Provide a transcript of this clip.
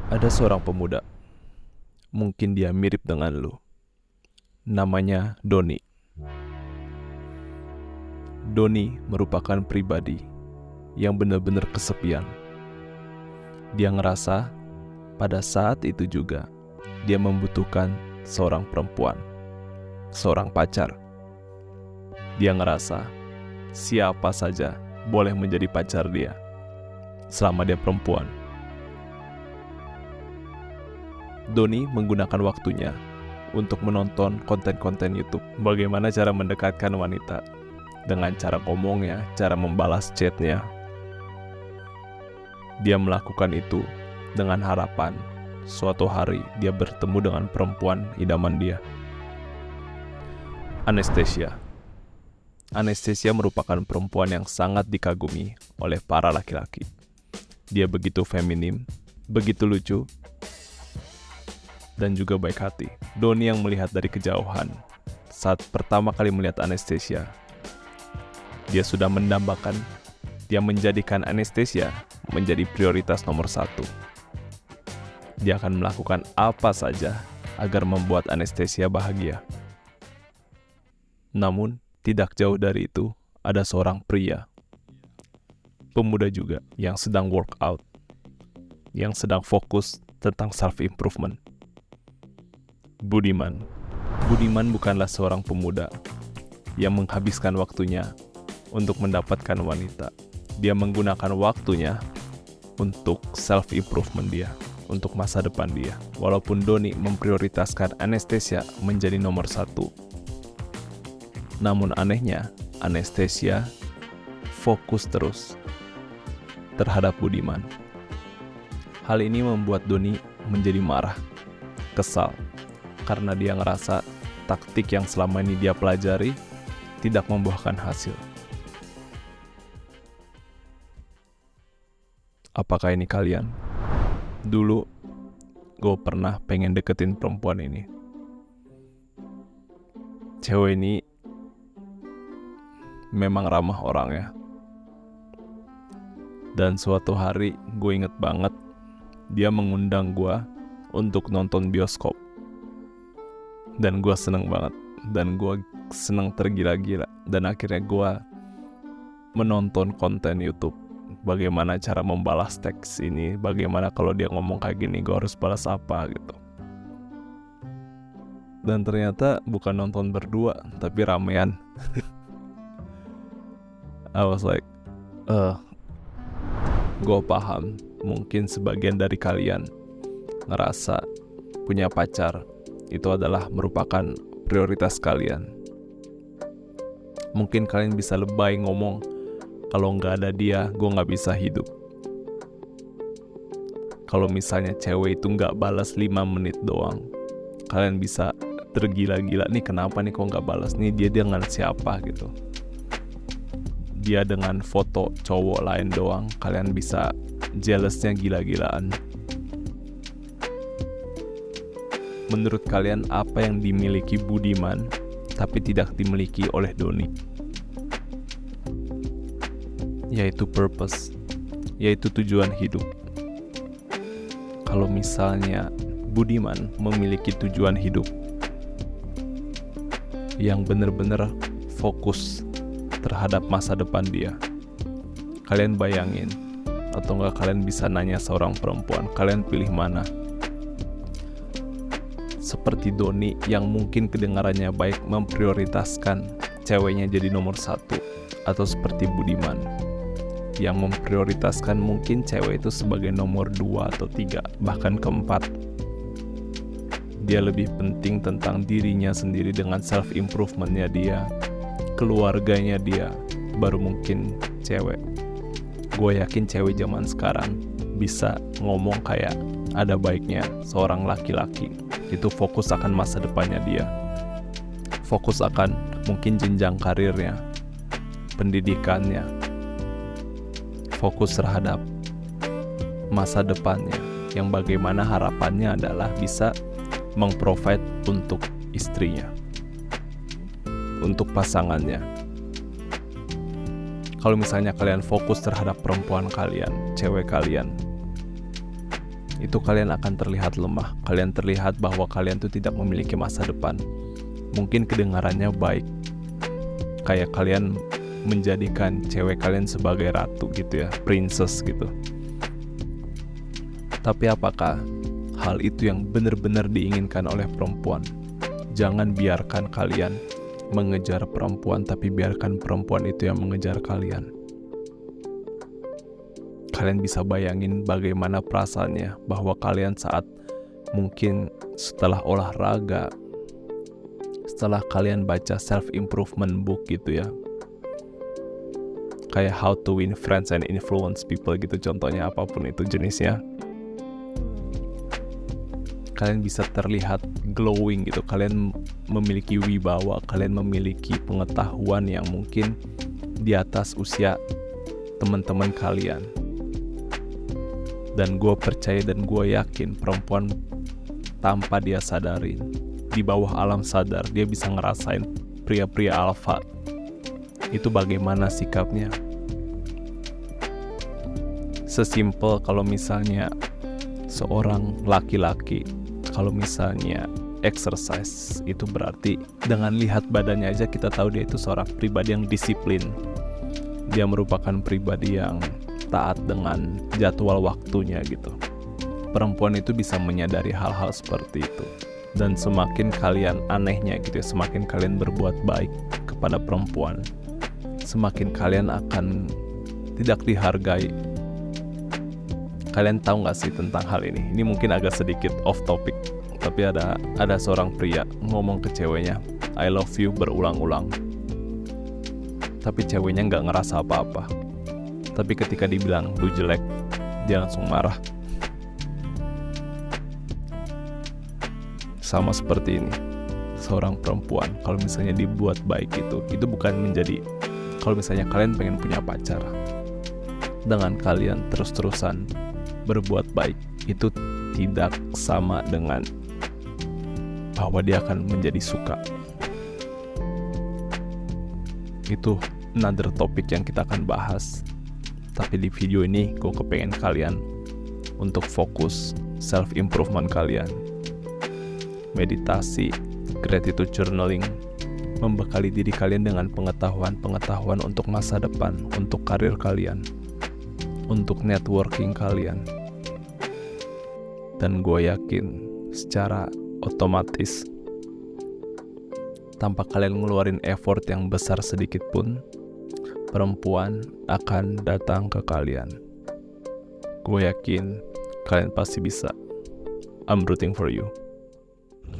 Ada seorang pemuda, mungkin dia mirip dengan lu. Namanya Doni. Doni merupakan pribadi yang benar-benar kesepian. Dia ngerasa pada saat itu juga dia membutuhkan seorang perempuan, seorang pacar. Dia ngerasa siapa saja boleh menjadi pacar dia selama dia perempuan. Doni menggunakan waktunya untuk menonton konten-konten YouTube. Bagaimana cara mendekatkan wanita dengan cara ngomongnya, cara membalas chatnya. Dia melakukan itu dengan harapan suatu hari dia bertemu dengan perempuan idaman dia. Anastasia. Anastasia merupakan perempuan yang sangat dikagumi oleh para laki-laki. Dia begitu feminim, begitu lucu, dan juga baik hati. Doni yang melihat dari kejauhan saat pertama kali melihat Anastasia, dia sudah mendambakan, dia menjadikan Anastasia menjadi prioritas nomor 1. Dia akan melakukan apa saja agar membuat Anastasia bahagia. Namun, tidak jauh dari itu, ada seorang pria, pemuda juga, yang sedang workout, yang sedang fokus tentang self-improvement. Budiman. Budiman bukanlah seorang pemuda yang menghabiskan waktunya untuk mendapatkan wanita. Dia menggunakan waktunya untuk self-improvement dia, untuk masa depan dia. Walaupun Doni memprioritaskan Anastasia menjadi nomor 1. Namun anehnya, Anastasia fokus terus terhadap Budiman. Hal ini membuat Doni menjadi marah, kesal, karena dia ngerasa taktik yang selama ini dia pelajari tidak membuahkan hasil. Apakah ini kalian? Dulu, gue pernah pengen deketin perempuan ini. Cewek ini memang ramah orangnya. Dan suatu hari, gue inget banget, dia mengundang gue untuk nonton bioskop. Dan gue seneng banget. Dan gue seneng tergila-gila. Dan akhirnya gue menonton konten YouTube. Bagaimana cara membalas teks ini. Bagaimana kalau dia ngomong kayak gini, gue harus balas apa gitu. Dan ternyata bukan nonton berdua, tapi ramean. I was like, gue paham. Mungkin sebagian dari kalian ngerasa punya pacar itu adalah merupakan prioritas kalian. Mungkin kalian bisa lebay ngomong, kalau nggak ada dia, gue nggak bisa hidup. Kalau misalnya cewek itu nggak balas 5 menit doang, kalian bisa tergila-gila, nih kenapa nih kok nggak balas, nih dia dengan siapa gitu. Dia dengan foto cowok lain doang, kalian bisa jealousnya gila-gilaan. Menurut kalian apa yang dimiliki Budiman tapi tidak dimiliki oleh Doni? Yaitu purpose, yaitu tujuan hidup. Kalau misalnya Budiman memiliki tujuan hidup yang benar-benar fokus terhadap masa depan dia, kalian bayangin, atau enggak kalian bisa nanya seorang perempuan, kalian pilih mana? Seperti Doni yang mungkin kedengarannya baik memprioritaskan ceweknya jadi nomor 1, atau seperti Budiman yang memprioritaskan mungkin cewek itu sebagai nomor 2 atau 3, bahkan keempat. Dia lebih penting tentang dirinya sendiri dengan self-improvementnya dia, keluarganya dia, baru mungkin cewek. Gue yakin cewek zaman sekarang bisa ngomong kayak ada baiknya seorang laki-laki itu fokus akan masa depannya dia, fokus akan mungkin jenjang karirnya, pendidikannya, fokus terhadap masa depannya, yang bagaimana harapannya adalah bisa meng-provide untuk istrinya, untuk pasangannya. Kalau misalnya kalian fokus terhadap perempuan kalian, cewek kalian, itu kalian akan terlihat lemah. Kalian terlihat bahwa kalian tuh tidak memiliki masa depan. Mungkin kedengarannya baik, kayak kalian menjadikan cewek kalian sebagai ratu gitu ya, princess gitu. Tapi apakah hal itu yang benar-benar diinginkan oleh perempuan? Jangan biarkan kalian mengejar perempuan, tapi biarkan perempuan itu yang mengejar kalian. Kalian bisa bayangin bagaimana perasaannya bahwa kalian saat mungkin setelah olahraga, setelah kalian baca self-improvement book gitu ya, kayak How to Win Friends and Influence People gitu contohnya, apapun itu jenisnya, kalian bisa terlihat glowing gitu. Kalian memiliki wibawa, kalian memiliki pengetahuan yang mungkin di atas usia teman-teman kalian. Dan gue percaya dan gue yakin perempuan tanpa dia sadarin, di bawah alam sadar, dia bisa ngerasain pria-pria alfa itu bagaimana sikapnya. Sesimpel kalau misalnya seorang laki-laki, kalau misalnya exercise, itu berarti dengan lihat badannya aja kita tahu dia itu seorang pribadi yang disiplin. Dia merupakan pribadi yang taat dengan jadwal waktunya gitu. Perempuan itu bisa menyadari hal-hal seperti itu. Dan semakin kalian anehnya gitu ya, semakin kalian berbuat baik kepada perempuan, semakin kalian akan tidak dihargai. Kalian tahu gak sih tentang hal ini? Ini mungkin agak sedikit off topic, tapi ada seorang pria ngomong ke ceweknya, I love you berulang-ulang. Tapi ceweknya gak ngerasa apa-apa. Tapi ketika dibilang lu jelek, dia langsung marah. Sama seperti ini, seorang perempuan kalau misalnya dibuat baik itu bukan menjadi, kalau misalnya kalian pengen punya pacar, dengan kalian terus-terusan berbuat baik, itu tidak sama dengan bahwa dia akan menjadi suka. Itu another topik yang kita akan bahas. Tapi di video ini gue kepengen kalian untuk fokus self-improvement kalian. Meditasi, gratitude journaling, membekali diri kalian dengan pengetahuan-pengetahuan untuk masa depan, untuk karir kalian, untuk networking kalian. Dan gue yakin secara otomatis, tanpa kalian ngeluarin effort yang besar sedikit pun, perempuan akan datang ke kalian. Gue yakin kalian pasti bisa. I'm rooting for you.